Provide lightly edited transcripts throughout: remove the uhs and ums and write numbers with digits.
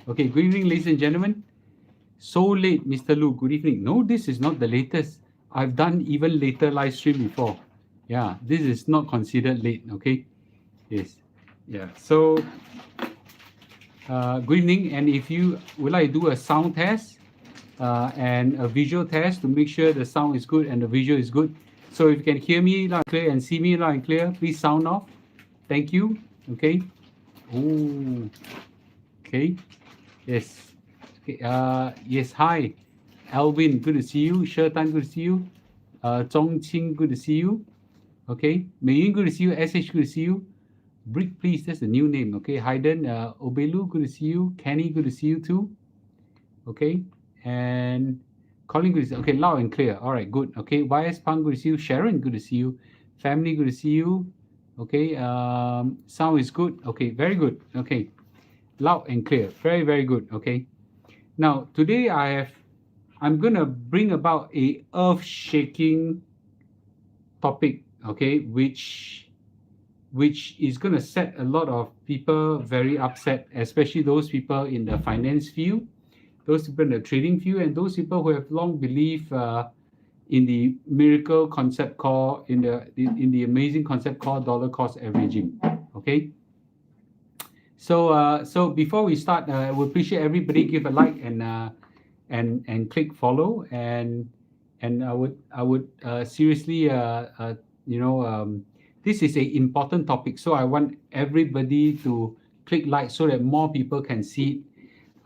Okay, good evening, ladies and gentlemen. So late, Mr. Lu. Good evening. No, this is not the latest. I've done even later live stream before. Yeah, this is not considered late. Okay. Yes. Yeah. So, good evening. And if you would like to do a sound test and a visual test to make sure the sound is good and the visual is good. So if you can hear me loud and clear and see me loud and clear, please sound off. Thank you. Okay. Oh. Okay. Yes. Okay. Yes. Hi, Alvin. Good to see you. Shertan. Good to see you. Zhongqing. Good to see you. Okay. Mei good to see you. SH. Good to see you. Brick, please. That's a new name. Okay. Hayden. Obelu. Good to see you. Kenny. Good to see you too. Okay. And Colin. Good to see you. Okay. Loud and clear. All right. Good. Okay. YS Pang. Good to see you. Sharon. Good to see you. Family. Good to see you. Okay. Sound is good. Okay. Very good. Okay. Loud and clear. Very, very good. Okay. Now, today I'm going to bring about a earth-shaking topic, okay, which is going to set a lot of people very upset, especially those people in the finance field, those people in the trading field, and those people who have long believed in the miracle concept called in the amazing concept called dollar cost averaging. Okay. So before we start, we appreciate everybody give a like and click follow, and I would seriously this is a important topic, so I want everybody to click like so that more people can see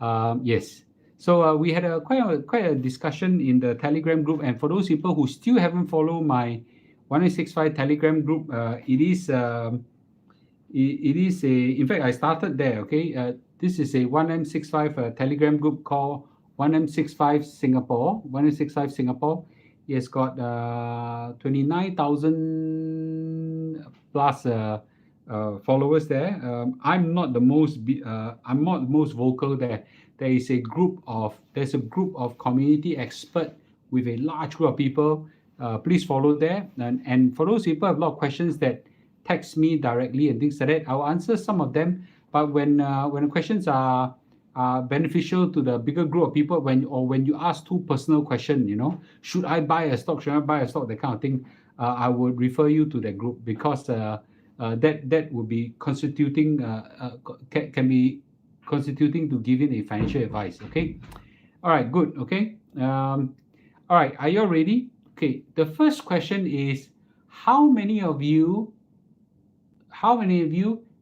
it. Yes. So we had quite a discussion in the Telegram group, and for those people who still haven't followed my 1865 Telegram group, it is in fact, I started there. Okay. This is a 1M65 Telegram group called 1M65 Singapore. 1M65 Singapore. It has got 29,000 plus followers there. I'm not the most vocal there. There's a group of community expert with a large group of people. Please follow there. And for those people who have a lot of questions that text me directly and things like that, I'll answer some of them. But when the questions are beneficial to the bigger group of people, when you ask too personal question, should I buy a stock, should I buy a stock, that kind of thing, I would refer you to that group, because that would be constituting can be constituting to giving a financial advice. Okay. All right. Good. Okay. All right. Are you all ready? Okay. The first question is, how many of you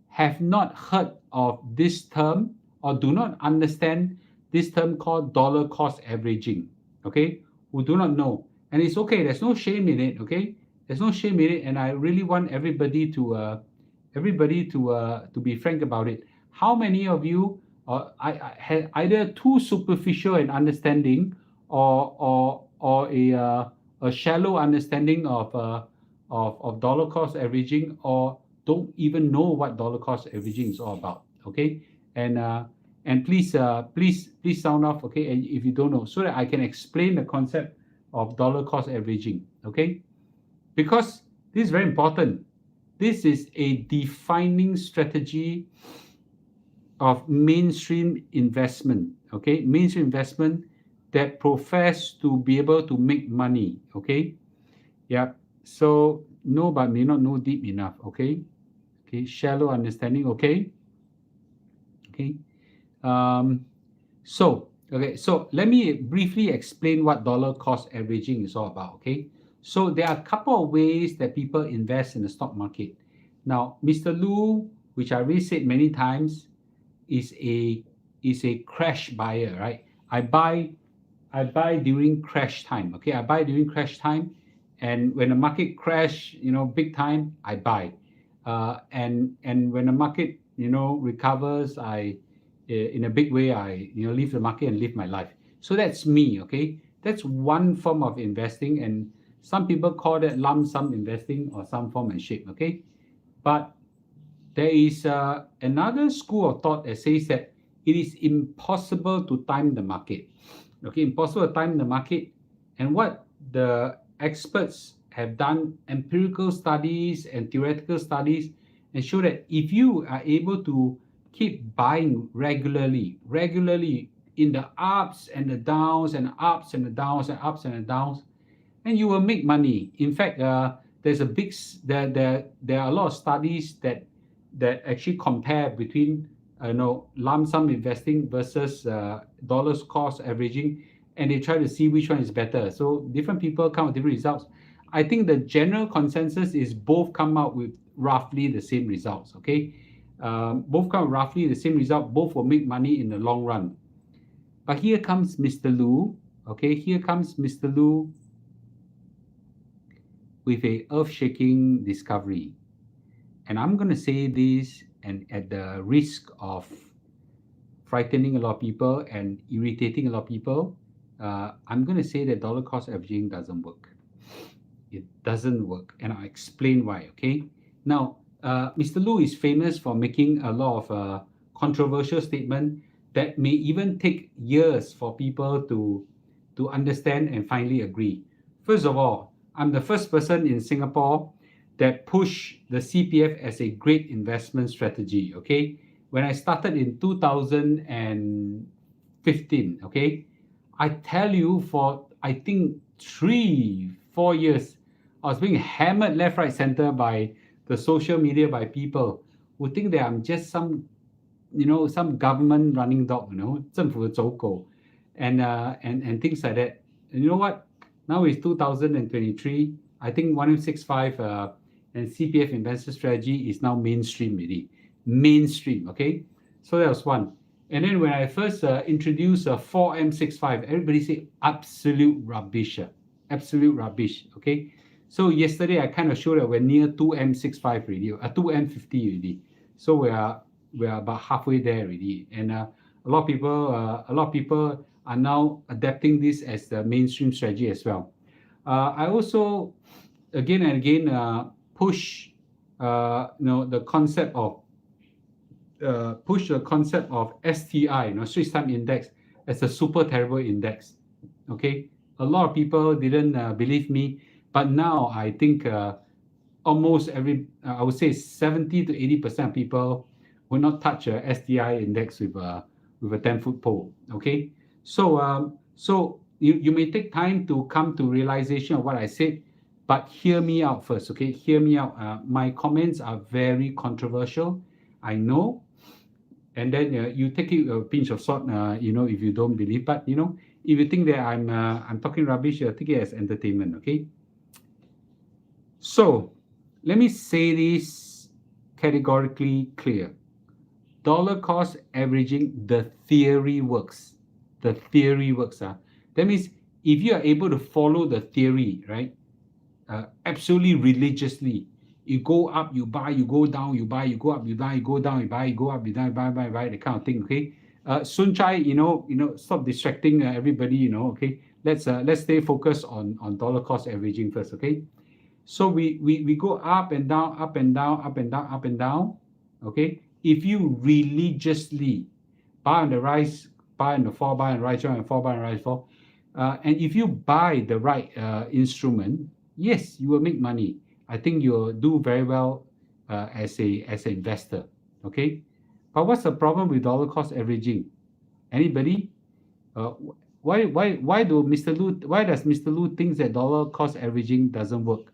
have not heard of this term or do not understand this term called dollar cost averaging? Okay, who do not know? And it's okay. There's no shame in it. Okay, there's no shame in it, and I really want everybody to be frank about it. How many of you had either too superficial an understanding or a shallow understanding of dollar cost averaging, or don't even know what dollar cost averaging is all about? Okay, and please sound off. Okay, and if you don't know, so that I can explain the concept of dollar cost averaging. Okay, because this is very important. This is a defining strategy of mainstream investment. Okay, mainstream investment that profess to be able to make money. Okay, yeah. So know but may not know deep enough. Okay. Okay, shallow understanding. Okay. Okay. So let me briefly explain what dollar cost averaging is all about. Okay. So there are a couple of ways that people invest in the stock market. Now, Mr. Lu, which I already said many times, is a crash buyer, right? I buy during crash time. Okay, I buy during crash time, and when the market crash, big time, I buy. And when the market, recovers, in a big way, I leave the market and live my life. So that's me. Okay, that's one form of investing, and some people call that lump sum investing or some form and shape. Okay, but there is another school of thought that says that it is impossible to time the market. Okay, impossible to time the market. And what the experts have done, empirical studies and theoretical studies, and show that if you are able to keep buying regularly in the ups and the downs and ups and the downs and ups and the downs, and you will make money. In fact, there's a big there are a lot of studies that actually compare between lump sum investing versus dollars cost averaging, and they try to see which one is better. So different people come with different results. I think the general consensus is both come out with roughly the same results. Okay, both come roughly the same result. Both will make money in the long run. But here comes Mr. Lu. Okay, here comes Mr. Lu with a earth-shaking discovery. And I'm going to say this, and at the risk of frightening a lot of people and irritating a lot of people, I'm going to say that dollar cost averaging doesn't work. It doesn't work, and I'll explain why. Okay. Now, Mr. Lu is famous for making a lot of controversial statements that may even take years for people to understand and finally agree. First of all, I'm the first person in Singapore that pushed the CPF as a great investment strategy. Okay, when I started in 2015, okay, I tell you, for I think 3-4 years, I was being hammered left, right, center by the social media, by people who think that I'm just some government running dog, 政府的走狗, and things like that. And you know what? Now it's 2023. I think 1065 and CPF investment strategy is now mainstream already. Mainstream, okay? So that was one. And then when I first introduced 4M65, everybody said absolute rubbish. Absolute rubbish, okay? So yesterday I kind of showed that we're near 2M65 already, 2M50 already. So we are about halfway there already. And a lot of people are now adapting this as the mainstream strategy as well. I also again and again push the concept of STI, Straits Time Index, as a super terrible index. Okay, a lot of people didn't believe me, but now I think almost I would say 70 to 80% of people will not touch a STI index with a 10-foot pole. Okay, so you may take time to come to realization of what I said, but hear me out first. Okay, hear me out. My comments are very controversial, I know, and then you take it with a pinch of salt. If you don't believe, but if you think that I'm talking rubbish, take it as entertainment. Okay. So let me say this categorically clear. Dollar cost averaging, the theory works. The theory works. That means if you are able to follow the theory, right, absolutely religiously, you go up, you buy, you go down, you buy, you go up, you buy, you go down, you buy, you go up, you down, buy, that kind of thing. Okay. Sun Chai, stop distracting everybody. Okay. Let's stay focused on dollar cost averaging first. Okay. So we go up and down, up and down, up and down, up and down. Okay. If you religiously buy on the rise, buy on the fall, buy on the rise, buy on the fall, buy on the rise, fall, and if you buy the right instrument, yes, you will make money. I think you'll do very well as an investor. Okay, but what's the problem with dollar cost averaging? Anybody? Why does Mr. Lu think that dollar cost averaging doesn't work?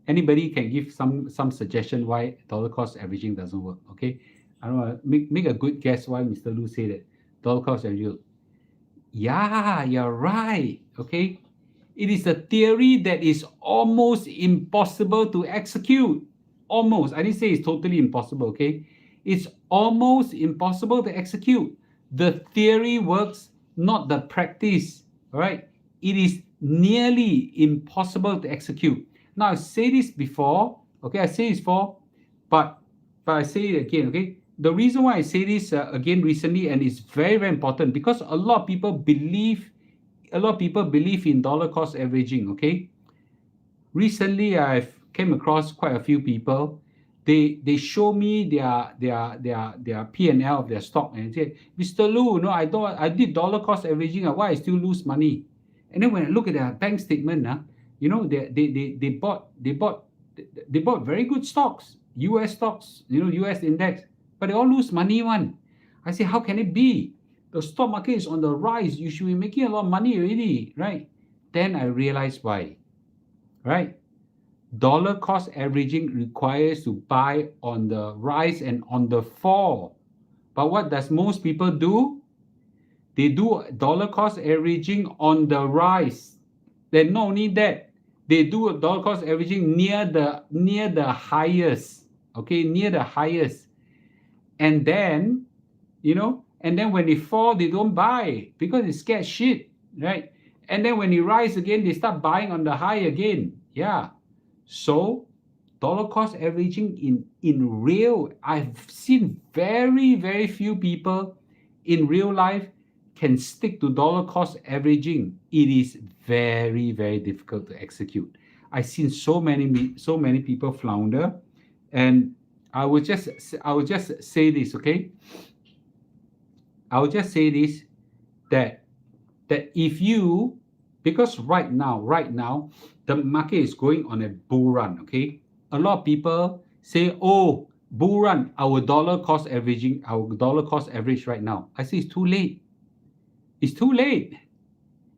Anybody can give some suggestion why dollar cost averaging doesn't work? Okay, I don't know. Make a good guess why Mr. Lu said that dollar cost averaging. Yeah, you're right. Okay, it is a theory that is almost impossible to execute. Almost. I didn't say it's totally impossible. Okay, it's almost impossible to execute. The theory works, not the practice. All right, it is nearly impossible to execute. Now, I say this before, okay, I say this before, but I say it again, okay? The reason why I say this again recently, and it's very, very important, because a lot of people believe in dollar cost averaging, okay? Recently, I've came across quite a few people. They show me their P&L of their stock and say, Mr. Lu, I did dollar cost averaging, why I still lose money? And then when I look at their bank statement, they bought very good stocks, US stocks, US index, but they all lose money one. I say, how can it be? The stock market is on the rise. You should be making a lot of money already, right? Then I realized why, right? Dollar cost averaging requires to buy on the rise and on the fall. But what does most people do? They do dollar cost averaging on the rise. Then not only that, they do dollar cost averaging near the highest. Okay, near the highest. And then, and then when they fall, they don't buy because they scared shit, right? And then when it rise again, they start buying on the high again. Yeah. So dollar cost averaging in real, I've seen very, very few people in real life can stick to dollar cost averaging. It is very, very difficult to execute. I've seen so many people flounder, and I will just say this, okay? I will just say this, that if you, because right now the market is going on a bull run, okay? A lot of people say, oh, bull run, our dollar cost average right now. I say it's too late. It's too late.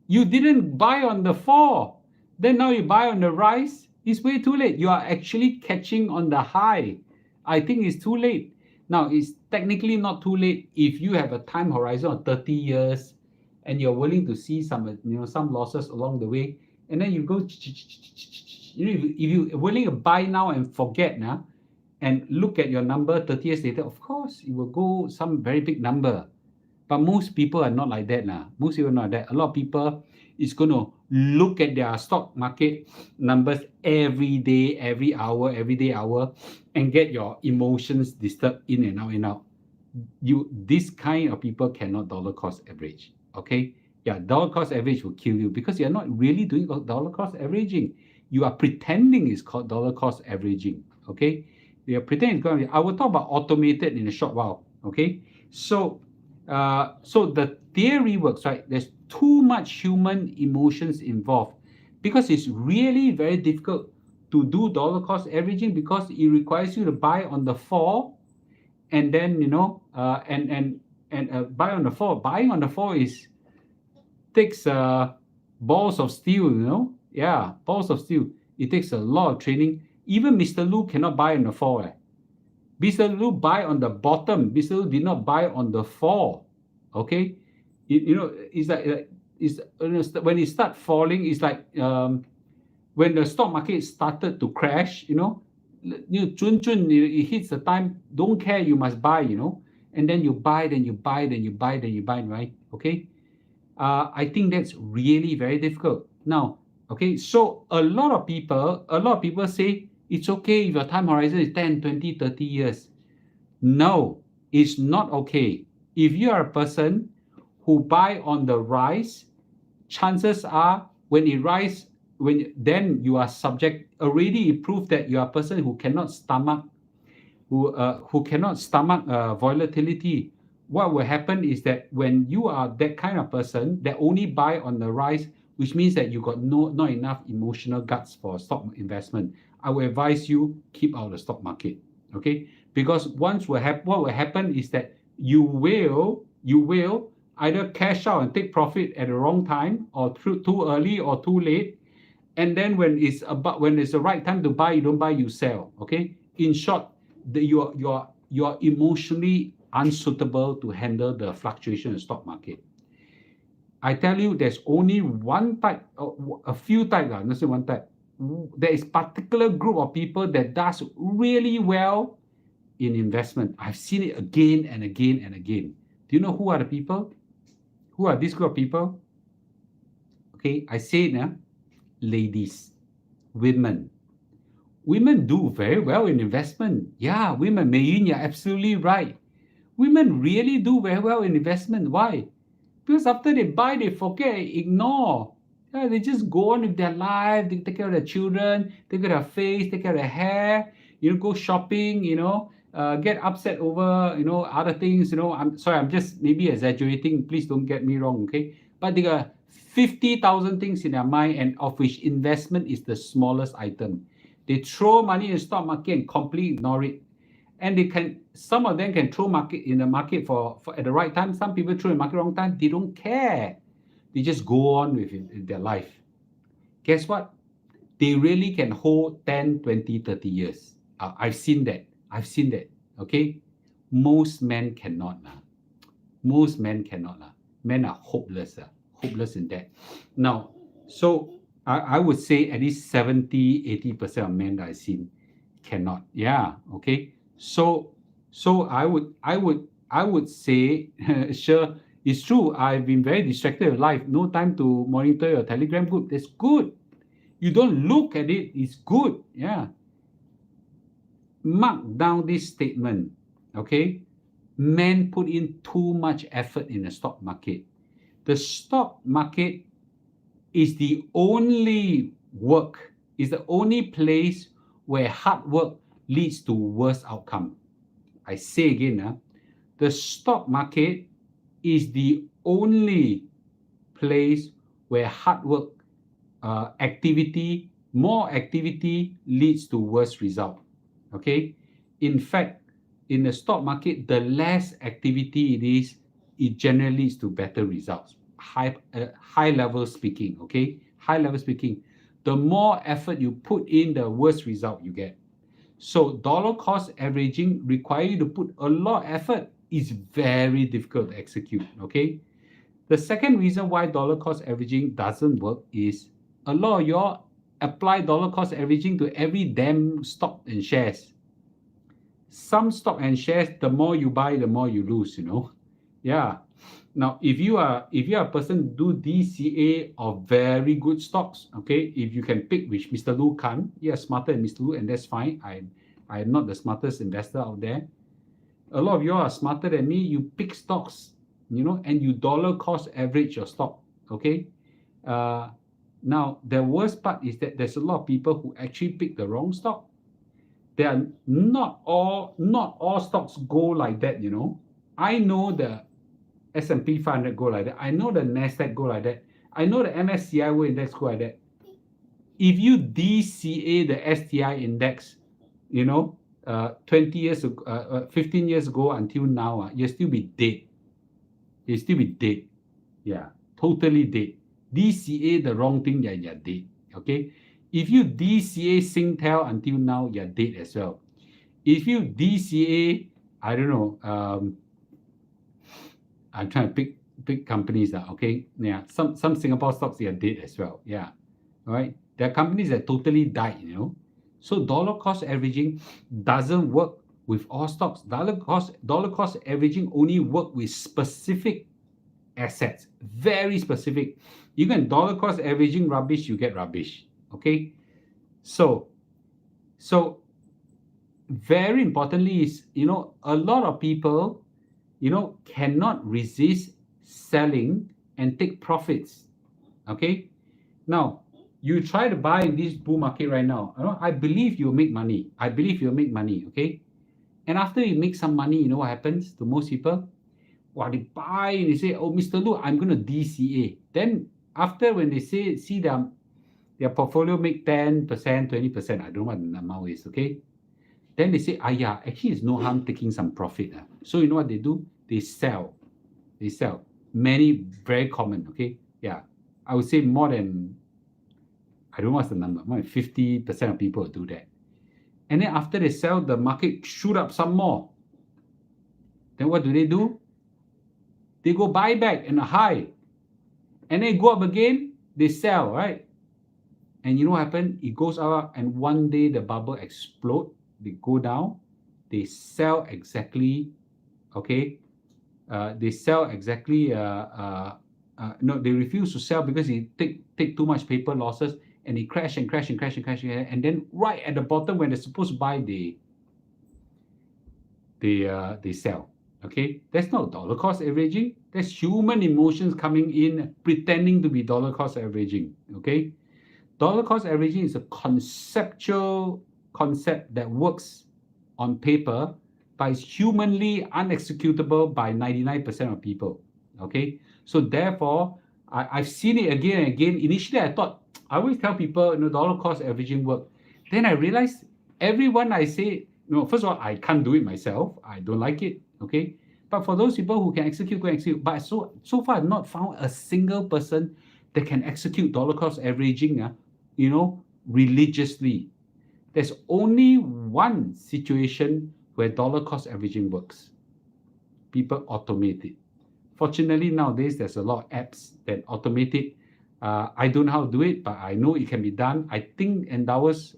You didn't buy on the fall. Then now you buy on the rise. It's way too late. You are actually catching on the high. I think it's too late. Now, it's technically not too late if you have a time horizon of 30 years and you're willing to see some losses along the way. And then you go, if you're willing to buy now and forget now, and look at your number 30 years later, of course, it will go some very big number. But most people are not like that now. Most people are not like that. A lot of people is going to look at their stock market numbers every day, every hour, and get your emotions disturbed in and out. This kind of people cannot dollar cost average. Okay? Yeah, dollar cost average will kill you because you're not really doing dollar cost averaging. You are pretending it's called dollar cost averaging. Okay? You are pretending. I will talk about automated in a short while. Okay? So the theory works, right? There's too much human emotions involved because it's really very difficult to do dollar cost averaging because it requires you to buy on the fall and then buy on the fall. Buying on the fall takes balls of steel, yeah, balls of steel. It takes a lot of training. Even Mr. Lu cannot buy on the fall. Mr. Lu buy on the bottom. Mr. Lu did not buy on the fall. Okay, it's like when it start falling, it's like when the stock market started to crash. It hits the time. Don't care. You must buy. And then you buy, right? Okay. I think that's really very difficult. Now, okay, so a lot of people say it's okay if your time horizon is 10, 20, 30 years. No, it's not okay. If you are a person who buy on the rise, chances are when it rise, then you are subject, already proof that you are a person who cannot stomach volatility. What will happen is that when you are that kind of person that only buy on the rise, which means that you got not enough emotional guts for stock investment, I will advise you keep out of the stock market. Okay, because what will happen is that you will either cash out and take profit at the wrong time, or too early or too late, and then when it's the right time to buy, you don't buy, you sell. Okay, in short, you're emotionally unsuitable to handle the fluctuation in the stock market. I tell you, there's only one type, a few types, not say one type. There is particular group of people that does really well in investment. I've seen it again and again and again. Do you know who are the people? Who are this group of people? Okay, I say it now. Ladies, women. Women do very well in investment. Yeah, women. Mei Yun, you're absolutely right. Women really do very well in investment. Why? Because after they buy, they forget, ignore. Yeah, they just go on with their life. They take care of their children, take care of their face, take care of their hair. Go shopping. Get upset over other things. I'm sorry, I'm just maybe exaggerating. Please don't get me wrong, okay? But they got 50,000 things in their mind, and of which investment is the smallest item. They throw money in the stock market and completely ignore it. and some of them can throw market in the market for at the right time. Some people throw in market wrong time. They don't care. They just go on with their life. Guess what? They really can hold 10, 20, 30 years. I've seen that. Okay? Most men cannot. Most men cannot. Men are hopeless. Hopeless in that. Now, so I would say at least 70, 80% of men that I've seen cannot. Yeah. Okay. So I would say, sure, it's true. I've been very distracted with life. No time to monitor your Telegram group. That's good. You don't look at it. It's good. Yeah. Mark down this statement. Okay. Men put in too much effort in the stock market. The stock market is the only place where hard work leads to worse outcome. I say again, the stock market is the only place where hard work, more activity leads to worse result. Okay. In fact, in the stock market, the less activity it is, it generally leads to better results. High level speaking, okay? High level speaking. The more effort you put in, the worse result you get. So dollar cost averaging requires you to put a lot of effort. It's very difficult to execute, okay? The second reason why dollar cost averaging doesn't work is a lot of y'all apply dollar cost averaging to every damn stock and shares. Some stock and shares, the more you buy, the more you lose, Yeah. Now, if you are a person do DCA of very good stocks, okay, if you can pick, which Mr. Lu can't, you're smarter than Mr. Lu, and that's fine. I am not the smartest investor out there. A lot of you are smarter than me. You pick stocks, and you dollar cost average your stock, okay? Now, the worst part is that there's a lot of people who actually pick the wrong stock. They are not all stocks go like that, I know the S&P 500 go like that. I know the NASDAQ go like that. I know the MSCI World Index go like that. If you DCA the STI index, 20 years ago, 15 years ago until now, you'll still be dead. You'll still be dead. Yeah, totally dead. DCA the wrong thing, you're dead. Okay? If you DCA Singtel until now, you're dead as well. If you DCA, I don't know, I'm trying to pick companies, okay? Yeah, some Singapore stocks, they are dead as well. Yeah, all right? There are companies that totally died, So dollar cost averaging doesn't work with all stocks. Dollar cost averaging only work with specific assets, very specific. You can dollar cost averaging rubbish, you get rubbish, okay? So very importantly is, a lot of people, cannot resist selling and take profits. Okay. Now, you try to buy in this bull market right now. I believe you'll make money. Okay. And after you make some money, you know what happens to most people? Well, they buy and they say, oh, Mr. Lu, I'm going to DCA. Then after when they see their portfolio make 10%, 20%, I don't know what the amount is, okay? Then they say, yeah, actually it's no harm taking some profit. So you know what they do? They sell. Many, very common, okay? Yeah, I would say more than, I don't know what's the number, more than 50% of people do that. And then after they sell, the market shoot up some more. Then what do? They go buy back in a high. And then go up again, they sell, right? And you know what happened? It goes up and one day the bubble explode. They go down. They sell exactly, okay? They sell exactly, no, they refuse to sell because they take too much paper losses and they crash. And then right at the bottom when they're supposed to buy, they sell. Okay, that's not dollar cost averaging. That's human emotions coming in, pretending to be dollar cost averaging. Okay, dollar cost averaging is a conceptual concept that works on paper, but is humanly unexecutable by 99% of people. Okay, so therefore, I've seen it again and again. Initially, I always tell people, dollar cost averaging work. Then I realized everyone I say No, first of all, I can't do it myself. I don't like it. Okay. But for those people who can execute, go execute. But so far, I've not found a single person that can execute dollar cost averaging, religiously. There's only one situation where dollar cost averaging works. People automate it. Fortunately, nowadays there's a lot of apps that automate it. I don't know how to do it, but I know it can be done. I think Endowers,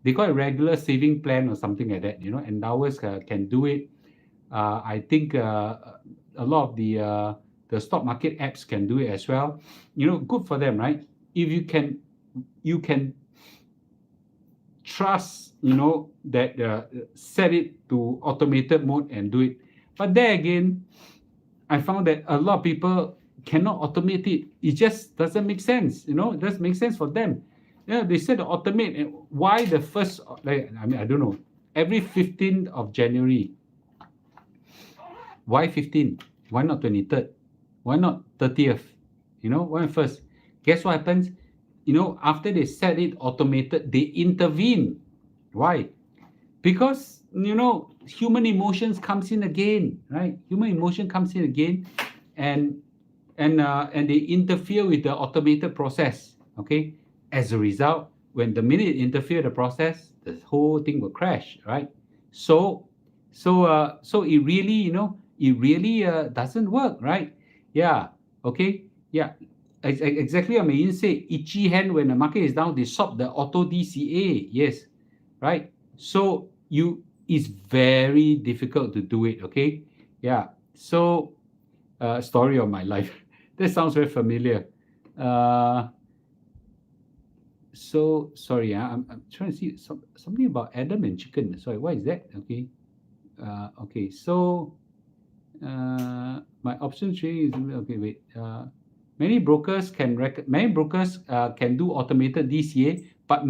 they got a regular saving plan or something like that. Endowers can do it. I think a lot of the stock market apps can do it as well. Good for them, right? If you can trust, that set it to automated mode and do it. But there again, I found that a lot of people cannot automate it. It just doesn't make sense. It doesn't make sense for them. They said to automate. And why the first? I don't know. Every 15th of January. Why 15? Why not 23rd? Why not 30th? Why first? Guess what happens? After they set it automated, they intervene. Why? Because human emotions comes in again, right? Human emotion comes in again, and they interfere with the automated process. Okay. As a result, when the minute it interfere the process, the whole thing will crash, right? So it really doesn't work, right? Yeah. Okay. Yeah. Exactly what Mayin said. Itchy hand when the market is down, they stop the auto DCA. Yes. Right. So it's very difficult to do it. Okay. Yeah. So story of my life. That sounds very familiar. So sorry, I'm trying to see something about Adam and chicken. Sorry, what is that? Okay. Okay. So my option trading is okay. Wait. Many brokers can do automated DCA, but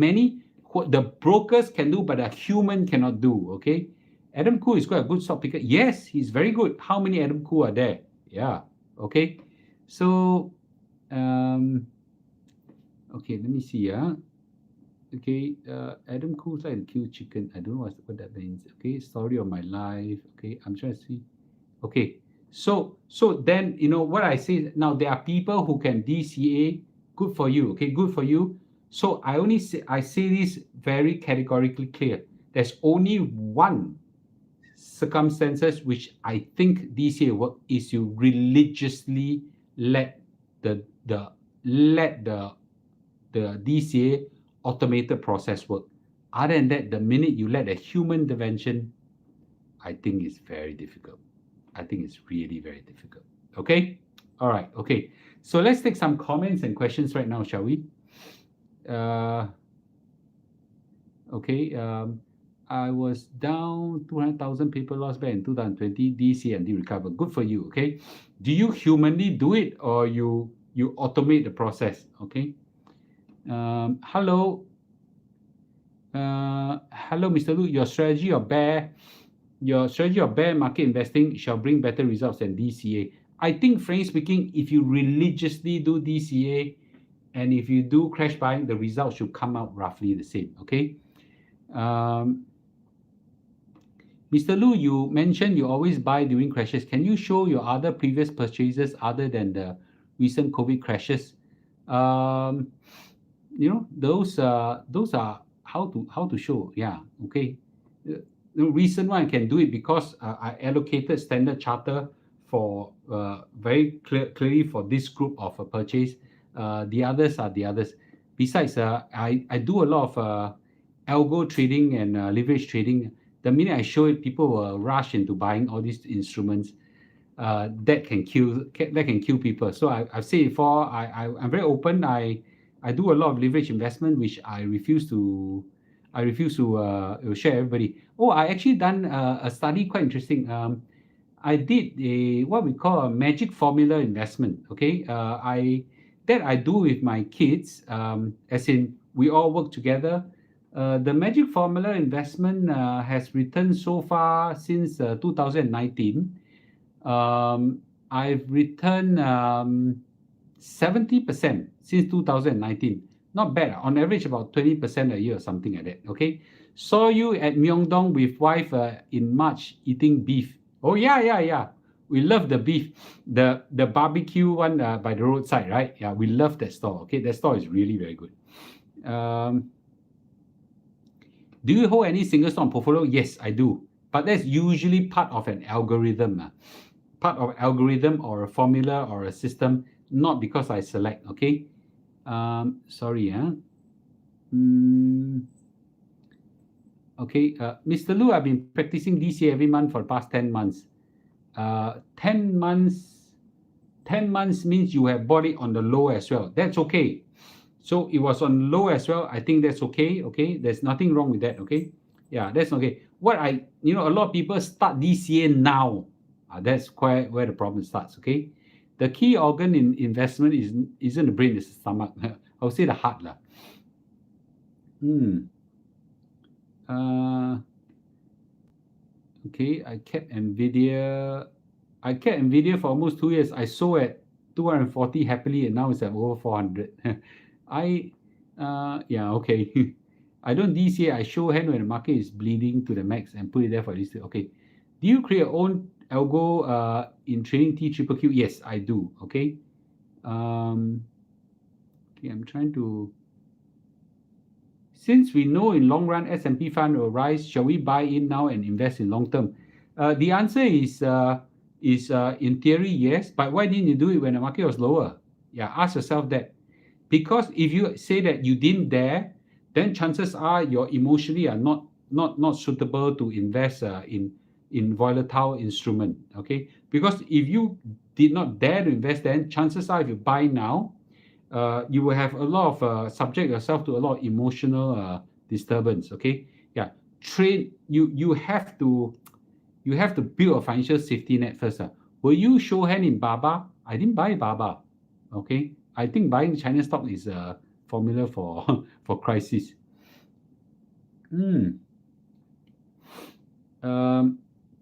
the brokers can do, but a human cannot do. Okay. Adam Khoo is quite a good stock picker. Yes, he's very good. How many Adam Khoo are there? Yeah. Okay. So, okay, let me see. Okay, Adam Khoo's like the Q chicken. I don't know what that means. Okay, story of my life. Okay, I'm trying to see. Okay, so then what I say now, there are people who can DCA. Good for you. Okay, good for you. So I say this very categorically clear. There's only one circumstances which I think DCA work is you religiously let the DCA automated process work. Other than that, the minute you let a human intervention, I think it's very difficult. I think it's really very difficult. Okay? All right. Okay. So let's take some comments and questions right now, shall we? Okay. I was down 200,000 people lost back in 2020. DC and D recover. Good for you. Okay. Do you humanly do it or you automate the process? Okay. Hello. Hello, Mr. Lu. Your strategy of bear market investing shall bring better results than DCA. I think, frankly speaking, if you religiously do DCA and if you do crash buying, the results should come out roughly the same. Okay. Mr. Lu, you mentioned you always buy during crashes. Can you show your other previous purchases other than the recent COVID crashes? Those are how to show. Yeah. Okay. The recent one I can do it because I allocated Standard Charter for very clearly for this group of purchase. The others are the others. Besides, I do a lot of algo trading and leverage trading. The minute I show it, people will rush into buying all these instruments. That can kill people. So I've said before, I'm very open. I do a lot of leverage investment, which I refuse to share everybody. Oh, I actually done a study quite interesting. I did what we call a magic formula investment. Okay, I do with my kids. As in, we all work together. The magic formula investment has returned so far since 2019. I've returned 70% since 2019. Not bad. On average, about 20% a year or something like that. Okay. Saw you at Myeongdong with wife in March eating beef. Oh yeah. We love the beef, the barbecue one by the roadside, right? Yeah, we love that store. Okay, that store is really very good. Do you hold any single stock portfolio? Yes, I do. But that's usually part of an algorithm. Part of algorithm or a formula or a system, not because I select, okay? Sorry. Okay, Mr. Lu, I've been practicing DCA every month for the past 10 months. 10 months means you have bought it on the low as well. That's okay. So it was on low as well. I think that's okay. Okay, there's nothing wrong with that. Okay, yeah, that's okay. A lot of people start DCA now. That's quite where the problem starts. Okay, the key organ in investment isn't the brain, it's the stomach. I would say the heart lah. Okay, I kept Nvidia for almost 2 years. I sold at 240 happily, and now it's at over 400. Okay. I don't DCA. I show hand when the market is bleeding to the max and put it there for this. Okay. Do you create your own algo in trading TQQQ? Yes, I do. Okay. Okay, I'm trying to. Since we know in long run S&P 500 will rise, shall we buy in now and invest in long term? The answer is in theory yes, but why didn't you do it when the market was lower? Yeah, ask yourself that. Because if you say that you didn't dare, then chances are you're emotionally are not suitable to invest in volatile instrument. Okay, because if you did not dare to invest, then chances are if you buy now, you will have a lot of subject yourself to a lot of emotional disturbance. Okay, yeah, trade. You have to build a financial safety net first. Will you show hand in Baba? I didn't buy Baba. Okay, I think buying China stock is a formula for for crisis.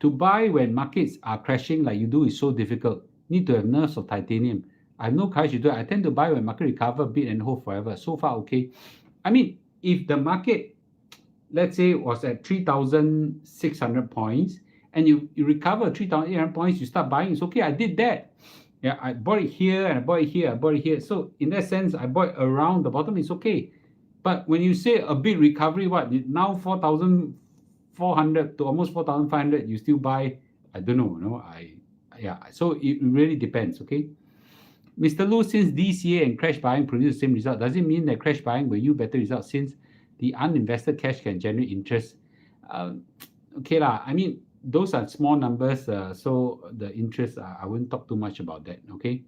To buy when markets are crashing like you do is so difficult. Need to have nerves of titanium. I have no courage to do it. I tend to buy when market recover a bit and hold forever. So far, okay. I mean, if the market, let's say, was at 3,600 points and you recover 3,800 points, you start buying, it's okay. I did that. Yeah, I bought it here and I bought it here, I bought it here. So in that sense, I bought around the bottom, it's okay. But when you say a big recovery, what, now 4,400 to almost 4,500, you still buy? I don't know, so it really depends, okay? Mr. Lu, since DCA and crash buying produce the same result, does it mean that crash buying will yield better results since the uninvested cash can generate interest? Okay lah, I mean, those are small numbers, so the interest, I wouldn't talk too much about that, okay?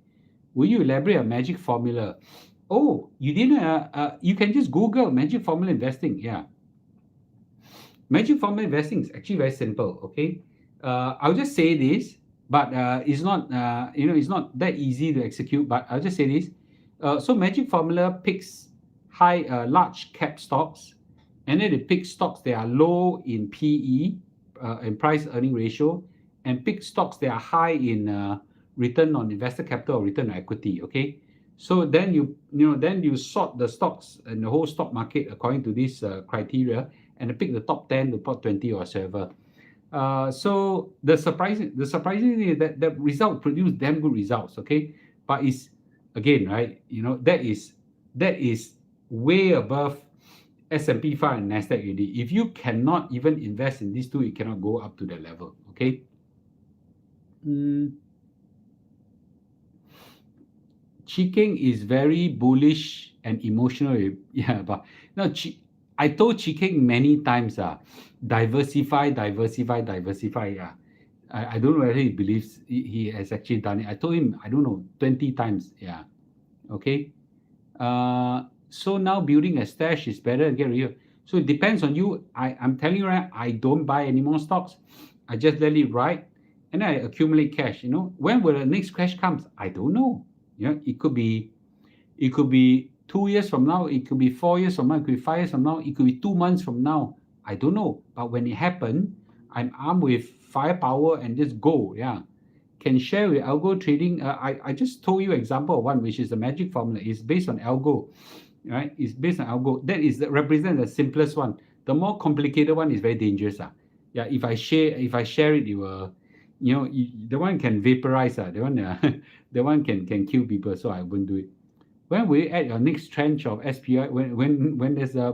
Will you elaborate a magic formula? Oh, you didn't, you can just Google magic formula investing, yeah. Magic formula investing is actually very simple, okay? I'll just say this, but it's not, it's not that easy to execute, but I'll just say this. So magic formula picks large cap stocks, and then it picks stocks that are low in PE, and price earning ratio, and pick stocks that are high in return on invested capital or return on equity, okay? So then you sort the stocks and the whole stock market according to this criteria, and pick the top 10, the top 20 or whatever. So the surprising thing is that the result produced damn good results, okay? But it's again, right? That is way above S&P 500 and Nasdaq AD. If you cannot even invest in these two, you cannot go up to that level, okay? Chikeng is very bullish and emotional. Yeah, but no, I told Chikeng many times, diversify. Yeah, I don't know whether he believes he has actually done it. I told him, I don't know, 20 times. Yeah, okay. So now building a stash is better and get rid of. So it depends on you. I'm telling you, right, I don't buy any more stocks. I just let it ride, and I accumulate cash. When will the next crash comes? I don't know. It could be 2 years from now. It could be 4 years from now. It could be 5 years from now. It could be 2 months from now. I don't know. But when it happens, I'm armed with firepower and just go. Yeah. Can share with algo trading. I just told you example of one, which is the magic formula. It's based on algo, right? It's based on algo. That represents the simplest one. The more complicated one is very dangerous. Yeah, if I share it, it will, the one can vaporize. The one the one can kill people. So I won't do it. When will you add your next tranche of SPY? When there's a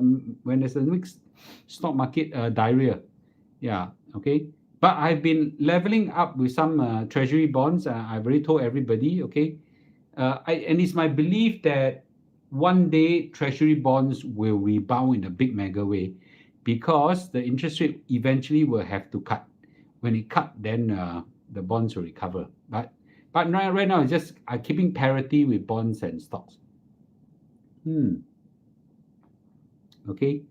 next stock market diarrhea? Yeah, okay. But I've been leveling up with some treasury bonds. I've already told everybody. Okay, and it's my belief that one day treasury bonds will rebound in a big mega way, because the interest rate eventually will have to cut. When it cut, then the bonds will recover. But right now it's just keeping parity with bonds and stocks. Okay.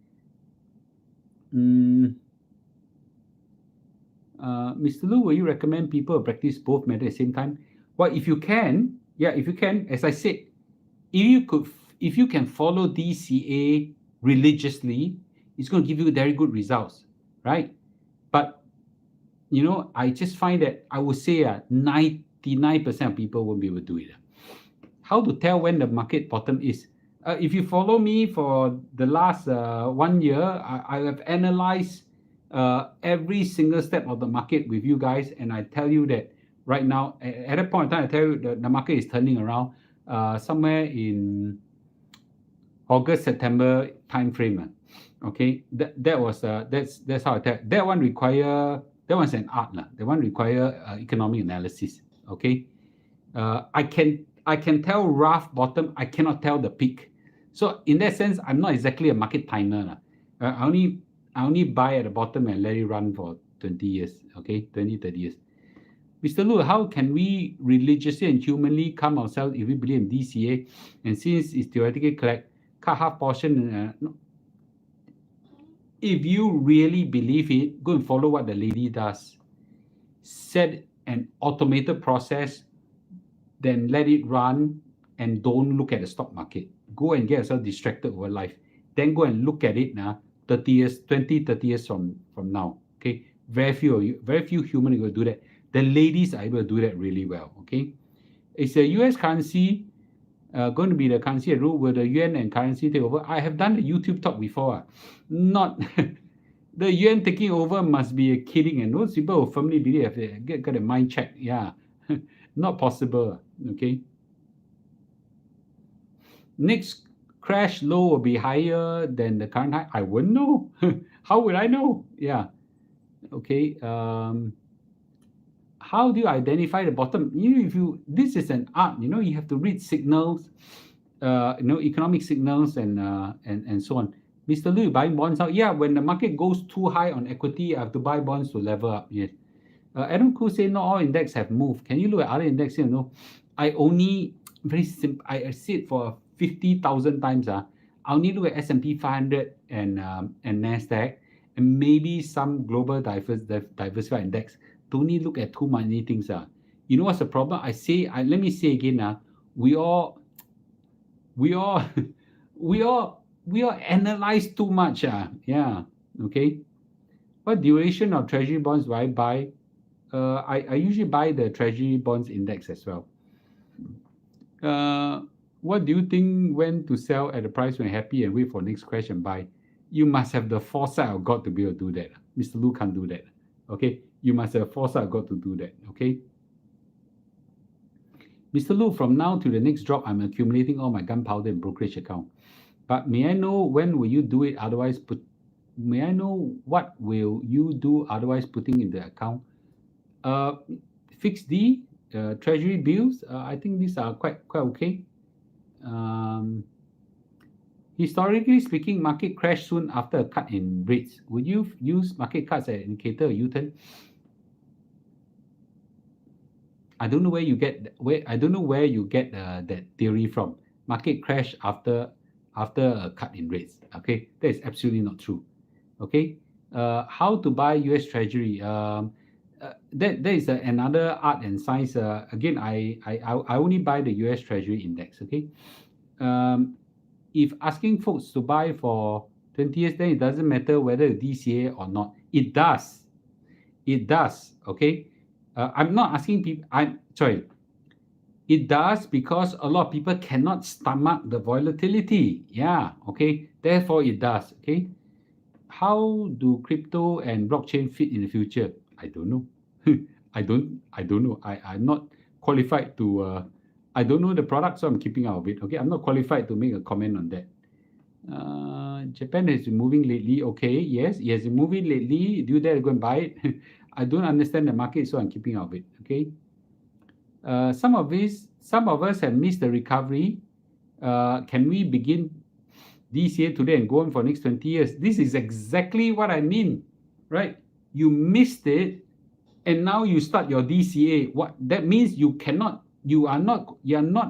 Mr. Lu, will you recommend people practice both methods at the same time? Well, if you can, as I said, if you can follow DCA religiously, it's going to give you very good results, right? But I just find that I would say 99% of people won't be able to do it. How to tell when the market bottom is? If you follow me for the last 1 year, I have analyzed every single step of the market with you guys, and I tell you that right now, at that point in time, I tell you the market is turning around somewhere in August, September time frame. Okay, that's how I tell. That one's an art. That one require economic analysis. Okay, I can tell rough bottom. I cannot tell the peak. So in that sense, I'm not exactly a market timer. I only buy at the bottom and let it run for 20 years. Okay, 20, 30 years. Mr. Lu, how can we religiously and humanly calm ourselves if we believe in DCA, and since it's theoretically correct, cut half portion? If you really believe it, go and follow what the lady does. Set an automated process, then let it run, and don't look at the stock market. Go and get yourself distracted over life. Then go and look at it now, 30 years, 20, 30 years from now. Okay, very few humans will do that. The ladies are able to do that really well. Okay, is the US currency going to be the currency rule? Will the yuan and currency take over? I have done the YouTube talk before. Not the yuan taking over must be a kidding, and those people who firmly believe they get a mind check. Yeah, not possible. Okay. Next crash low will be higher than the current high. I wouldn't know. How would I know? Yeah. Okay. How do you identify the bottom? This is an art. You have to read signals, economic signals and so on. Mr. Lu, buying bonds out? Yeah, when the market goes too high on equity, I have to buy bonds to level up. Yes. Adam Khoo say not all index have moved. Can you look at other indexes? I only very simple. I said for 50,000 times. I only look at S&P 500 and Nasdaq, and maybe some global diversified index. Don't need look at too many things. You know what's the problem? Let me say again. We all analyze too much. Yeah. Okay. What duration of treasury bonds do I buy? I usually buy the treasury bonds index as well. What do you think when to sell at the price when happy and wait for next crash and buy? You must have the foresight of God to be able to do that. Mr. Lu can't do that. Okay, you must have foresight of God to do that. Okay, Mr. Lu, from now to the next drop, I'm accumulating all my gunpowder in brokerage account. But may I know when will you do it? Otherwise, may I know what will you do otherwise putting in the account? Fixed D, treasury bills. I think these are quite okay. Historically speaking, market crash soon after a cut in rates. Would you use market cuts as an indicator of U-turn? I don't know where you get that theory from. Market crash after a cut in rates. Okay, that is absolutely not true. Okay, how to buy U.S. Treasury? That is another art and science. Again, I only buy the U.S. Treasury index. Okay. If asking folks to buy for 20 years, then it doesn't matter whether DCA or not. It does. Okay. I'm not asking people. It does because a lot of people cannot stomach the volatility. Yeah. Okay. Therefore, it does. Okay. how do crypto and blockchain fit in the future? I don't know. I don't know. I'm not qualified to. I don't know the product, so I'm keeping out of it. Okay, I'm not qualified to make a comment on that. Japan has been moving lately. Okay, yes, it has been moving lately. Do you dare to go and buy it? I don't understand the market, so I'm keeping out of it. Okay. Some of us have missed the recovery. Can we begin DCA today and go on for next 20 years? This is exactly what I mean, right? You missed it, and now you start your DCA. What that means? You are not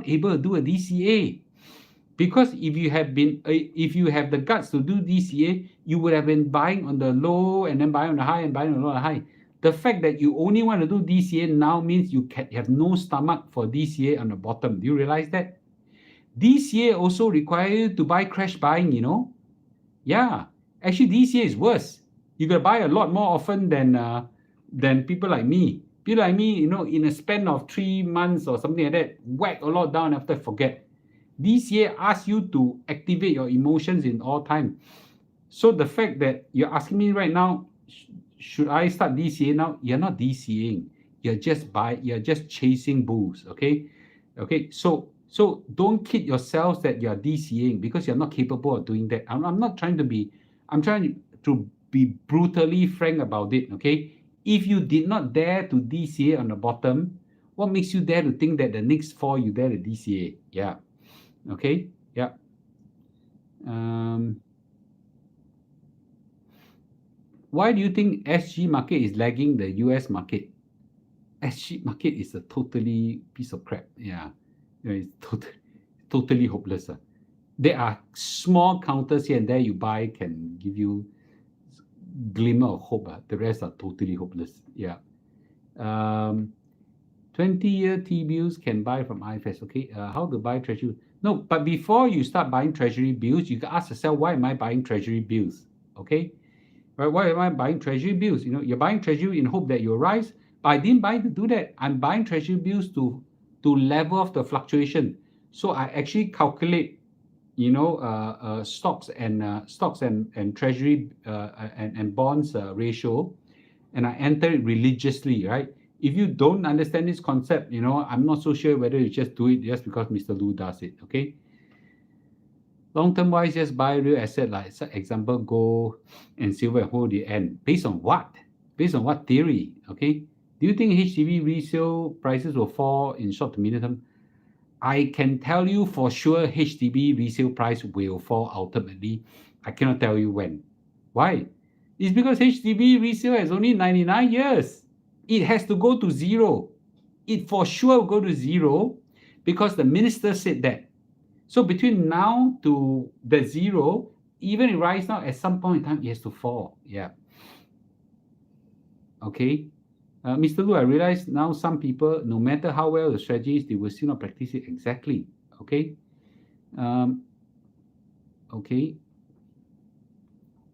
able to do a DCA. Because if you have the guts to do DCA, you would have been buying on the low and then buying on the high and buying on the high. The fact that you only want to do DCA now means you have no stomach for DCA on the bottom. Do you realize that? DCA also requires you to buy crash buying, Yeah, actually DCA is worse. You gotta buy a lot more often than people like me. People like me, in a span of 3 months or something like that, whack a lot down after forget. DCA asks you to activate your emotions in all time. So the fact that you're asking me right now, should I start DCA now? You're not DCAing. You're just chasing bulls. Okay. So don't kid yourselves that you're DCAing because you're not capable of doing that. I'm trying to be brutally frank about it. Okay. If you did not dare to DCA on the bottom, what makes you dare to think that the next fall you dare to DCA? Yeah. Okay. Yeah. Why do you think SG market is lagging the US market? SG market is a totally piece of crap. Yeah. It's totally hopeless. There are small counters here and there you buy can give you glimmer of hope. The rest are totally hopeless. Yeah. 20-year T-bills can buy from IFS. Okay. How to buy treasury? No, but before you start buying treasury bills, you can ask yourself, why am I buying treasury bills? Okay. Right? Why am I buying treasury bills? You're buying treasury in hope that you'll rise, but I didn't buy to do that. I'm buying treasury bills to level off the fluctuation. So I actually calculate, stocks and treasury and bonds ratio, and I enter it religiously, right? If you don't understand this concept, I'm not so sure whether you just do it just because Mr. Lu does it. Okay. Long-term wise, just buy real asset like example, gold and silver and hold the end. Based on what? Based on what theory? Okay. Do you think HDB resale prices will fall in short to medium term? I can tell you for sure HDB resale price will fall ultimately. I cannot tell you when. Why? It's because HDB resale has only 99 years. It has to go to zero. It for sure will go to zero because the minister said that. So between now to the zero, even it rise now, at some point in time, it has to fall. Yeah. Okay. Mr. Lu, I realize now some people, no matter how well the strategy is, they will still not practice it exactly. Okay. Okay.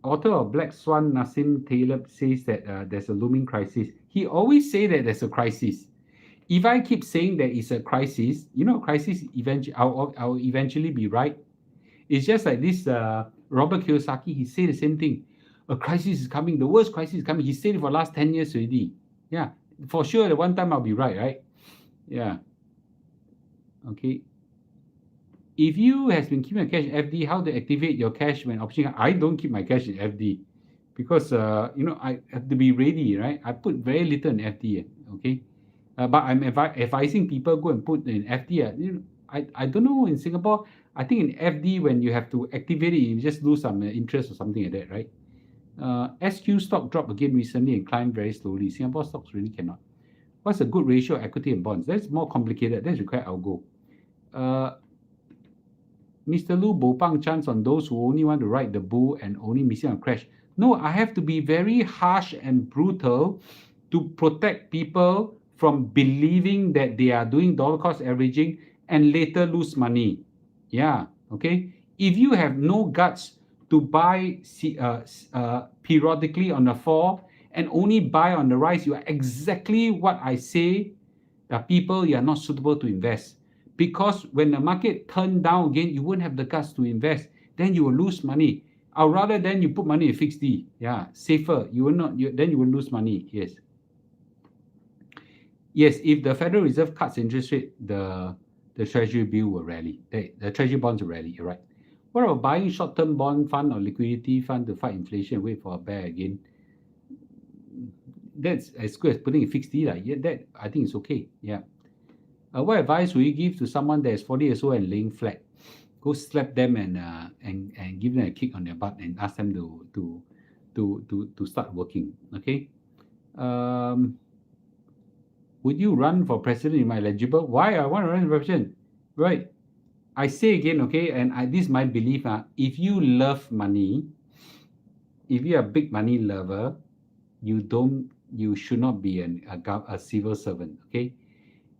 Author of Black Swan, Nassim Taleb, says that there's a looming crisis. He always say that there's a crisis. If I keep saying that it's a crisis, crisis eventually, I'll eventually be right. It's just like this Robert Kiyosaki, he said the same thing. A crisis is coming, the worst crisis is coming. He said it for the last 10 years already. Yeah, for sure, the one time I'll be right? Yeah. Okay. If you has been keeping your cash in FD, how to activate your cash when option? I don't keep my cash in FD because I have to be ready, right? I put very little in FD. Okay. But I'm advising people go and put in FD. I don't know in Singapore. I think in FD when you have to activate it, you just lose some interest or something like that, right? SQ stock dropped again recently and climbed very slowly. Singapore stocks really cannot. What's a good ratio of equity and bonds? That's more complicated. That's require algo. Mr. Lu, Bopang chance on those who only want to ride the bull and only missing on crash. No, I have to be very harsh and brutal to protect people from believing that they are doing dollar cost averaging and later lose money. Yeah, okay. If you have no guts to buy periodically on the fall and only buy on the rise, you are exactly what I say. The people, you are not suitable to invest. Because when the market turned down again, you won't have the guts to invest. Then you will lose money. I'd rather then you put money in fixed D. Yeah, safer. You will not. Then you will lose money. Yes. Yes, if the Federal Reserve cuts interest rate, the Treasury bill will rally. The Treasury bonds will rally. You're right. What about buying short-term bond fund or liquidity fund to fight inflation and wait for a bear again? That's as good as putting in fixed D. Yeah, that I think is okay. Yeah. What advice will you give to someone that is 40 years old and laying flat? Go slap them and give them a kick on their butt and ask them to start working. Okay. Would you run for president if I'm eligible? Why I want to run for president? Right. I say again, okay, and this is my belief. If you love money, if you're a big money lover, you should not be a civil servant. Okay.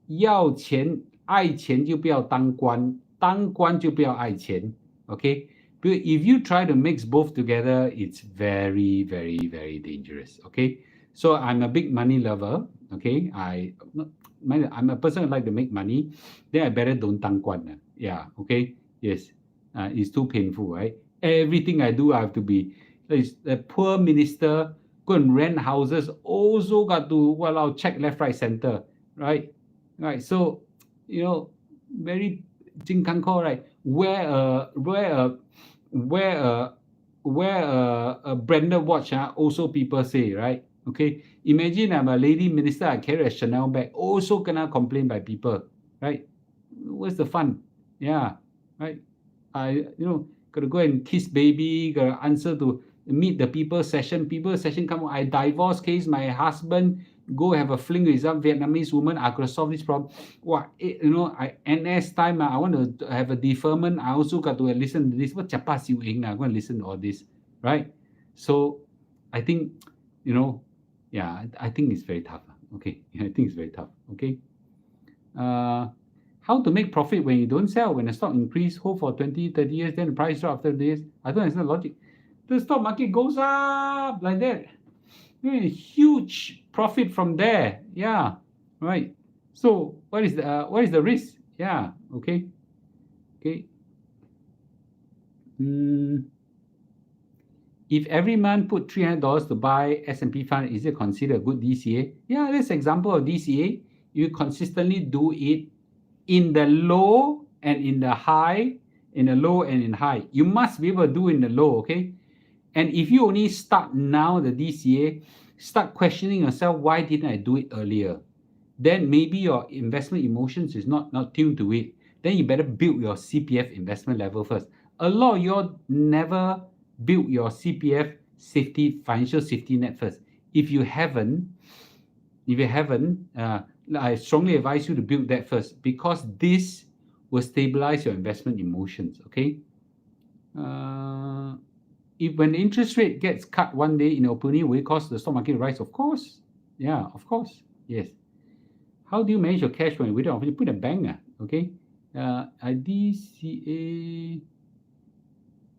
要钱爱钱就不要当官，当官就不要爱钱。Okay. But if you try to mix both together, it's very, very, very dangerous. Okay. So I'm a big money lover. Okay. I'm a person who like to make money. Then I better don't 当官. Yeah. Okay. Yes. It's too painful, right? Everything I do, I have to be. The poor minister go and rent houses. Also got to check left, right, center. Right. Right. So, very 金康扣, right? Wear a branded watch. Also people say, right? Okay. Imagine I'm a lady minister. I carry a Chanel bag. Also gonna complain by people, right? What's the fun? Yeah, right. I gotta go and kiss baby. Gotta answer to meet the people session. People session come. I divorce case. My husband go have a fling with some Vietnamese woman. I could solve this problem. What I NS time. I want to have a deferment. I also got to listen to this. What chapa siu ing? I'm going to listen to all this, right? So I think yeah, I think it's very tough. Okay, I think it's very tough. Okay. How to make profit when you don't sell? When the stock increase, hold for 20, 30 years, then the price drop after days. I don't understand the logic. The stock market goes up like that. Huge profit from there. Yeah, right. So what is the risk? Yeah. Okay. Okay. If every month put $300 to buy S&P fund, is it considered a good DCA? Yeah, that's an example of DCA. You consistently do it in the low and in the high, in the low and in high. You must be able to do in the low, okay? And if you only start now the DCA, start questioning yourself, why didn't I do it earlier? Then maybe your investment emotions is not tuned to it. Then you better build your CPF investment level first. A lot of you all never build your CPF financial safety net first. If you haven't, I strongly advise you to build that first, because this will stabilize your investment emotions. Okay. If when the interest rate gets cut one day, in your opinion, will it cause the stock market to rise? Of course. Yeah, of course. Yes. How do you manage your cash when you withdraw? You put a bank. Okay. DCA.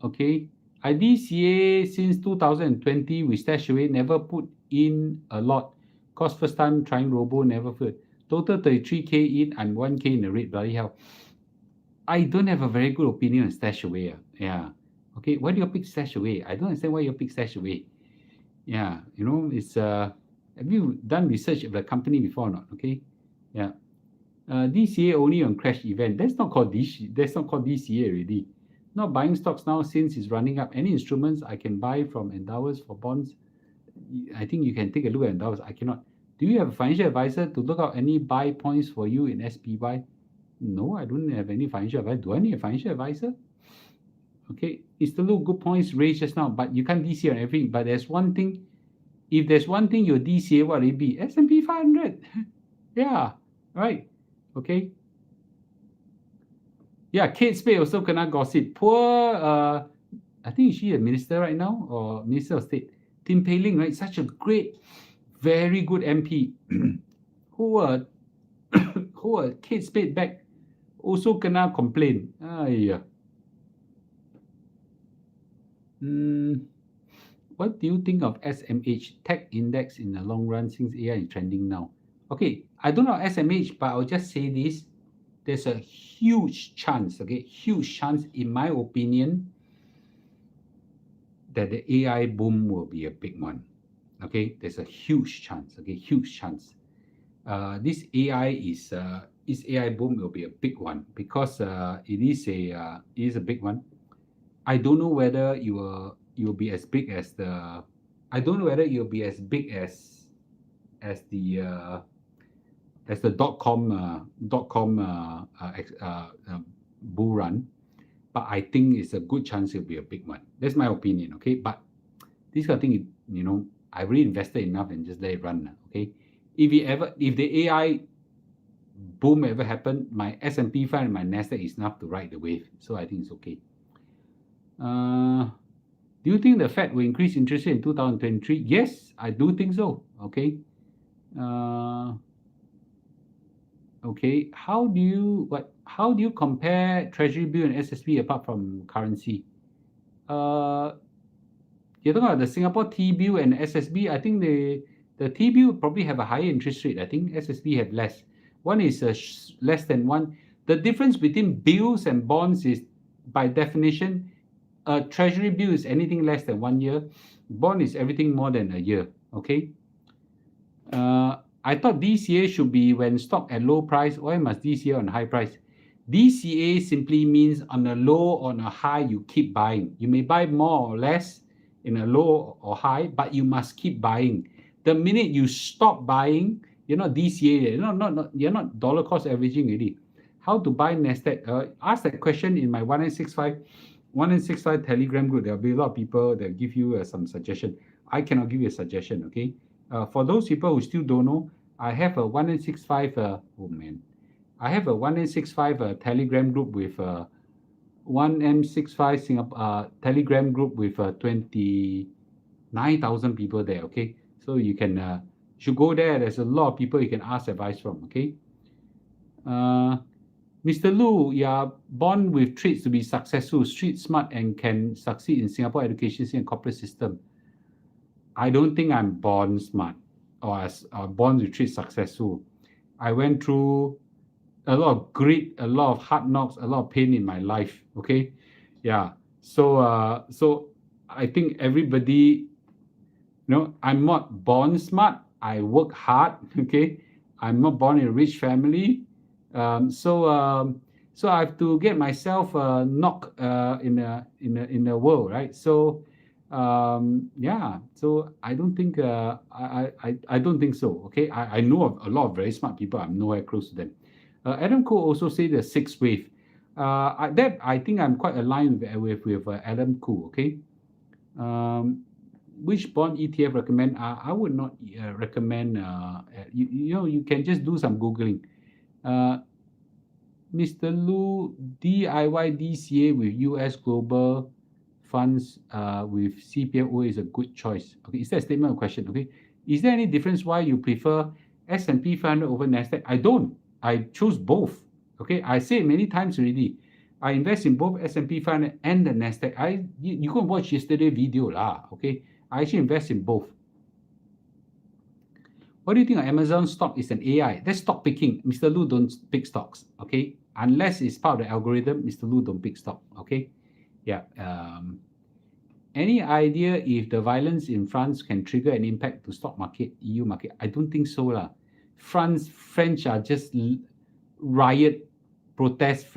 Okay. DCA since 2020, we stash away, never put in a lot. Cause first time trying robo, never put. Total 33K in and 1K in the red, bloody hell. I don't have a very good opinion on stash away. Yeah. Okay. Why do you pick stash away? I don't understand why you pick stash away. Yeah. It's have you done research of the company before or not? Okay. Yeah. DCA only on crash event. That's not called DCA already. Not buying stocks now since it's running up. Any instruments I can buy from endowers for bonds? I think you can take a look at endowers. I cannot. Do you have a financial advisor to look out any buy points for you in SPY? No, I don't have any financial advisor. Do I need a financial advisor? Okay, it's the little good points raised just now, but you can't DCA on everything. But there's one thing. If there's one thing your DCA, what will it be? S&P 500. Yeah, right. Okay. Yeah, Kate Spade also kena gossip. Poor, I think she's a minister right now, or Minister of State. Tim Pei Ling, right? Such a great, very good MP. who Kate Spade back, also kena complain. What do you think of SMH tech index in the long run since AI is trending now? Okay, I don't know SMH, but I'll just say this. There's a huge chance, in my opinion, that the AI boom will be a big one. Okay, there's a huge chance. Okay, huge chance. This AI boom will be a big one because it is a big one. I don't know whether you will be as big as the. I don't know whether you'll be as big as the dot com bull run, but I think it's a good chance it'll be a big one. That's my opinion. Okay, but this kind of thing, I really invested enough and just let it run. Okay, if the AI boom ever happen, my S&P 500 and my Nasdaq is enough to ride the wave. So I think it's okay. Do you think the Fed will increase interest rate in 2023? Yes, I do think so. Okay. Okay. How do you compare Treasury bill and SSB apart from currency? You're talking about the Singapore T-bill and SSB. I think the T-bill probably have a higher interest rate. I think SSB have less. One is less than one. The difference between bills and bonds is, by definition, a Treasury bill is anything less than 1 year. Bond is everything more than a year. Okay. I thought DCA should be when stock at low price. Why must DCA on high price? DCA simply means on a low or on a high, you keep buying. You may buy more or less in a low or high, but you must keep buying. The minute you stop buying, you're not DCA. You're not dollar cost averaging already. How to buy Nasdaq? Ask that question in my 1965 Telegram group. There'll be a lot of people that give you some suggestion. I cannot give you a suggestion. Okay. For those people who still don't know, I have a 1965. I have a 1965 Telegram group with 1M65 Singapore Telegram group with 29,000 people there. Okay, so you can should go there. There's a lot of people you can ask advice from. Okay, Mr. Lu, you are born with traits to be successful, street smart, and can succeed in Singapore education and corporate system. I don't think I'm born smart or born with traits successful. I went through a lot of grit, a lot of hard knocks, a lot of pain in my life. Okay, yeah. So I think everybody, I'm not born smart. I work hard. Okay, I'm not born in a rich family. So I have to get myself knocked in the world, right? So yeah. So I don't think I don't think so. Okay, I know of a lot of very smart people. I'm nowhere close to them. Adam Khoo also said the sixth wave. I think I'm quite aligned with Adam Khoo. Okay. Which bond ETF recommend? I would not recommend. You can just do some googling. Mr. Lu, DIY DCA with US global funds with CPFO is a good choice. Okay, is that a statement or question? Okay, is there any difference why you prefer S&P 500 over Nasdaq? I don't. I chose both. Okay, I said many times already. I invest in both S&P 500 and the Nasdaq. You can watch yesterday video lah. Okay, I actually invest in both. What do you think of Amazon stock is an AI? That's stock picking. Mr. Lu don't pick stocks. Okay, unless it's part of the algorithm, Mr. Lu don't pick stock. Okay, yeah. Any idea if the violence in France can trigger an impact to stock market, EU market? I don't think so lah. French are just riot, protest,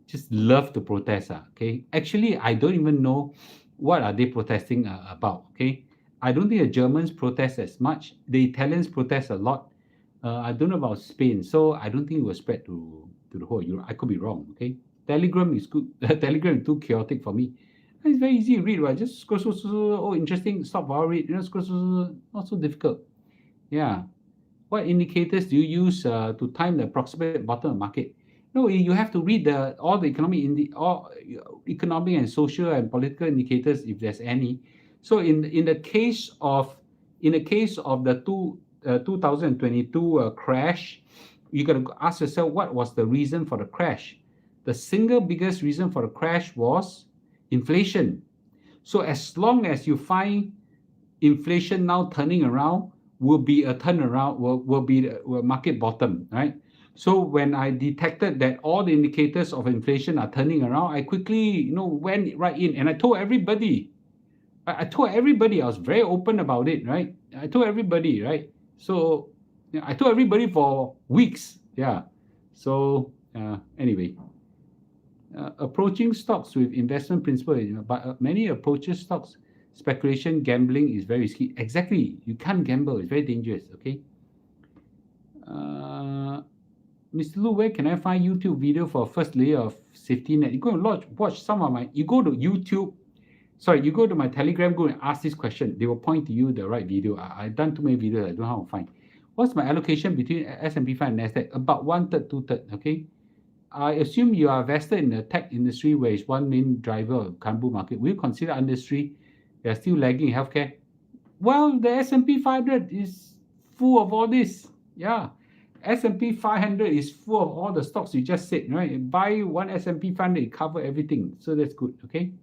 just love to protest. Okay, actually, I don't even know what are they protesting about. Okay, I don't think the Germans protest as much. The Italians protest a lot. I don't know about Spain, so I don't think it will spread to the whole Europe. I could be wrong. Okay, Telegram is good. Telegram is too chaotic for me. It's very easy to read, right? Just scroll, oh, interesting, stop our read. Scroll, not so difficult. Yeah. What indicators do you use to time the approximate bottom of market? No, you have to read all the economic and social and political indicators if there's any. So in the case of the 2022 crash, you got to ask yourself what was the reason for the crash. The single biggest reason for the crash was inflation. So as long as you find inflation now turning around, will be a turnaround, will be the market bottom, right? So when I detected that all the indicators of inflation are turning around, I quickly, went right in and I told everybody. I told everybody. I was very open about it, right? I told everybody, right? So I told everybody for weeks. Yeah. So anyway, approaching stocks with investment principle, but many approaches stocks speculation, gambling is very risky. Exactly, you can't gamble. It's very dangerous. Okay. Mr. Lu, where can I find YouTube video for first layer of safety net? You go and watch some of my. You go to YouTube. Sorry, you go to my Telegram group and ask this question. They will point to you the right video. I've done too many videos. I don't know how to find. What's my allocation between S&P 5 and Nasdaq? About 1/3, 2/3. Okay. I assume you are vested in the tech industry, where it's one main driver of current bull market. Will you consider industry that are still lagging in healthcare? Well, the S&P 500 is full of all this. Yeah. S&P 500 is full of all the stocks you just said, right? Buy one S&P 500, it cover everything. So that's good, okay?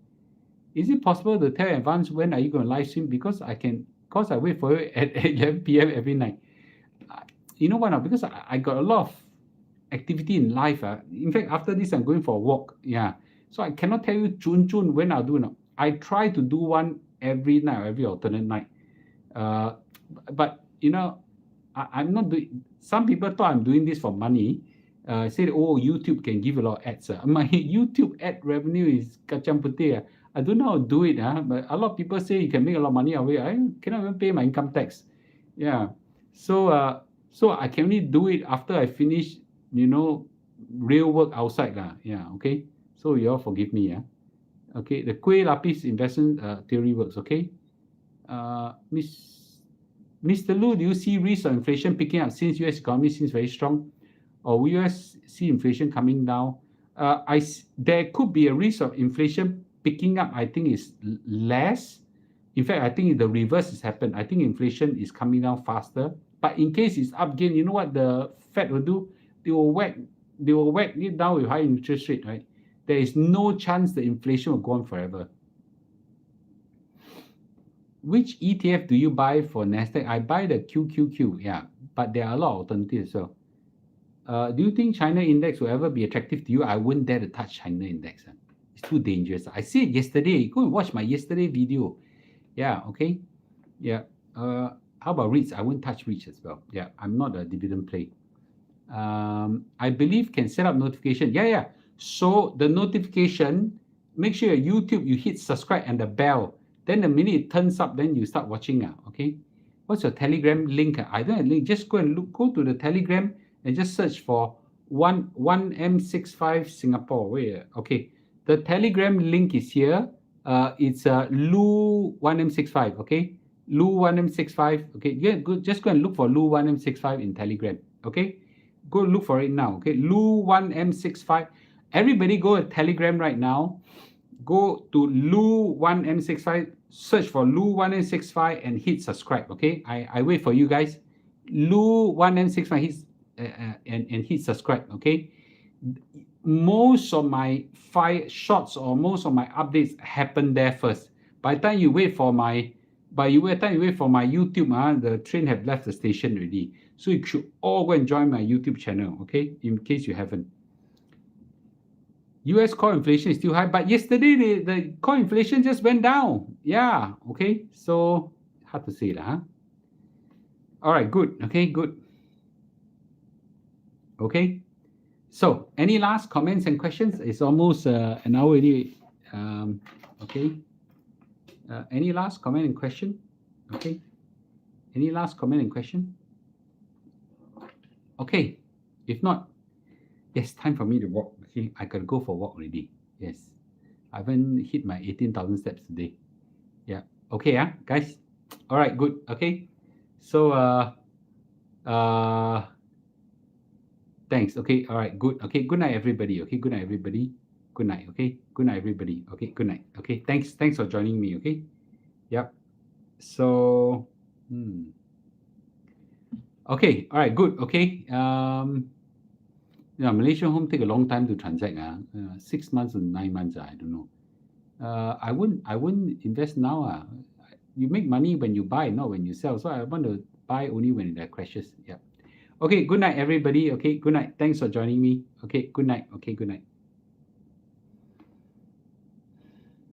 Is it possible to tell in advance when are you going to live stream? Because I wait for you at 11 p.m. every night. You know what now? Because I got a lot of activity in life. In fact, after this, I'm going for a walk. Yeah. So I cannot tell you June when I'll do now. I try to do one every night, every alternate night. But I'm not doing. Some people thought I'm doing this for money. Said, oh, YouTube can give a lot of ads. My YouTube ad revenue is kacang putih. I don't know how to do it. But a lot of people say you can make a lot of money away. I cannot even pay my income tax. Yeah. So I can only do it after I finish, real work outside. Yeah. Okay. So you all forgive me. Yeah. Okay. The Kueh Lapis investment theory works. Okay. Mr. Lu, do you see risk of inflation picking up since U.S. economy seems very strong? Or will U.S. see inflation coming down? There could be a risk of inflation picking up. I think is less. In fact, I think the reverse has happened. I think inflation is coming down faster. But in case it's up again, you know what the Fed will do? They will whack it down with high interest rate, right? There is no chance the inflation will go on forever. Which ETF do you buy for Nasdaq? I buy the QQQ, yeah, but there are a lot of alternatives as well. Do you think China index will ever be attractive to you? I wouldn't dare to touch China index. It's too dangerous. I said yesterday. Go and watch my yesterday video. Yeah, okay. Yeah. How about REITs? I wouldn't touch REITs as well. Yeah, I'm not a dividend play. I believe can set up notification. Yeah. So the notification, make sure your YouTube, you hit subscribe and the bell. Then the minute it turns up, then you start watching. Okay. What's your Telegram link? I don't have a link. Just go and go to the Telegram and just search for 1M65 Singapore. Wait, okay. The Telegram link is here. It's Lu 1M65. Okay. Lu 1M65. Okay. Yeah, just go and look for Lu 1M65 in Telegram. Okay. Go look for it now. Okay. Lu 1M65. Everybody go to Telegram right now. Go to Lu 1M65, search for Lu 1M65 and hit subscribe. Okay, I wait for you guys. Lu 1M65 hit and hit subscribe. Okay, most of my shorts or most of my updates happen there first. By the time you wait for my YouTube, the train have left the station already. So you should all go and join my YouTube channel. Okay, in case you haven't. US core inflation is still high, but yesterday the core inflation just went down. Yeah, okay. So hard to say that, huh? All right, good. Okay, good. Okay. So any last comments and questions? It's almost an hour already. Okay. Any last comment and question? Okay. Any last comment and question? Okay. If not, it's time for me to walk. Okay, I gotta go for a walk already. Yes, I haven't hit my 18,000 steps today. Yeah. Okay, guys. All right, good. Okay. So thanks. Okay. All right. Good. Okay. Good night, everybody. Okay. Good night, everybody. Good night. Okay. Good night, everybody. Okay. Good night. Okay. Thanks for joining me. Okay. Yep. So. Okay. All right. Good. Okay. Malaysian home take a long time to transact. 6 months or 9 months. I don't know. I wouldn't invest now. You make money when you buy, not when you sell. So I want to buy only when it crashes. Yeah. Okay, good night, everybody. Okay, good night. Thanks for joining me. Okay, good night. Okay, good night.